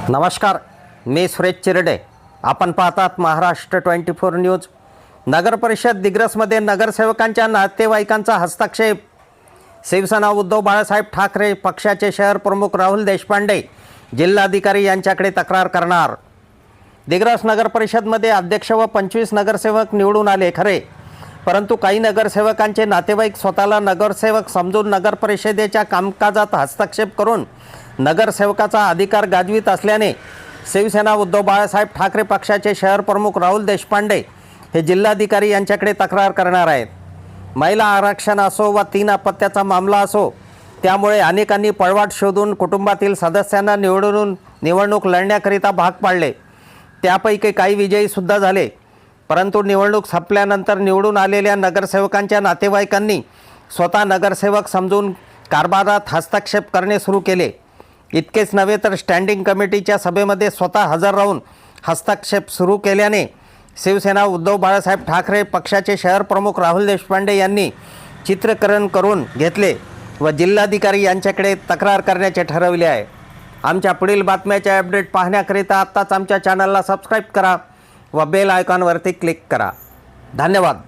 नमस्कार, मी सुरेश चिरडे. आपण पाहतात महाराष्ट्र 24 न्यूज. नगर परिषद दिग्रसमध्ये नगरसेवकांच्या नातेवाईकांचा हस्तक्षेप. शिवसेना उद्धव बाळासाहेब ठाकरे पक्षाचे शहर प्रमुख राहुल देशपांडे जिल्हाधिकारी यांच्याकडे तक्रार करणार. दिग्रस नगर परिषदमध्ये अध्यक्ष व 25 नगरसेवक निवडून आले खरे, परंतु काही नगरसेवकांचे नातेवाईक स्वतःला नगरसेवक समजून नगर परिषदेच्या कामकाजात हस्तक्षेप करून नगरसेवकाचा अधिकार गाजवीत असल्याने शिवसेना उद्धव बाळासाहेब ठाकरे पक्षाचे शहर प्रमुख राहुल देशपांडे हे जिल्हाधिकारी यांच्याकडे तक्रार करणार आहेत. महिला आरक्षण असो व 3 अपत्याचा मामला असो, त्यामुळे अनेकांनी पळवाट शोधून कुटुंबातील सदस्यांना निवडणूक लढण्याकरिता भाग पाडले. त्यापैकी काही विजयीसुद्धा झाले, परंतु निवडणूक संपल्यानंतर निवडून आलेल्या नगरसेवकांच्या नातेवाईकांनी स्वतः नगरसेवक समजून कारभारात हस्तक्षेप करणे सुरू केले. इतकेच नव्हे तर स्टँडिंग कमिटीच्या सभेमध्ये स्वतः हजर राहून हस्तक्षेप सुरू केल्याने शिवसेना उद्धव बाळासाहेब ठाकरे पक्षाचे शहर प्रमुख राहुल देशपांडे यांनी चित्रीकरण करून घेतले व जिल्हाधिकारी यांच्याकडे तक्रार करण्याचे ठरवले आहे. आमच्या पुढील बातम्याचे अपडेट पाहण्याकरिता आत्ताच आमच्या चॅनलला सबस्क्राईब करा व बेल आयकॉनवरती क्लिक करा. धन्यवाद.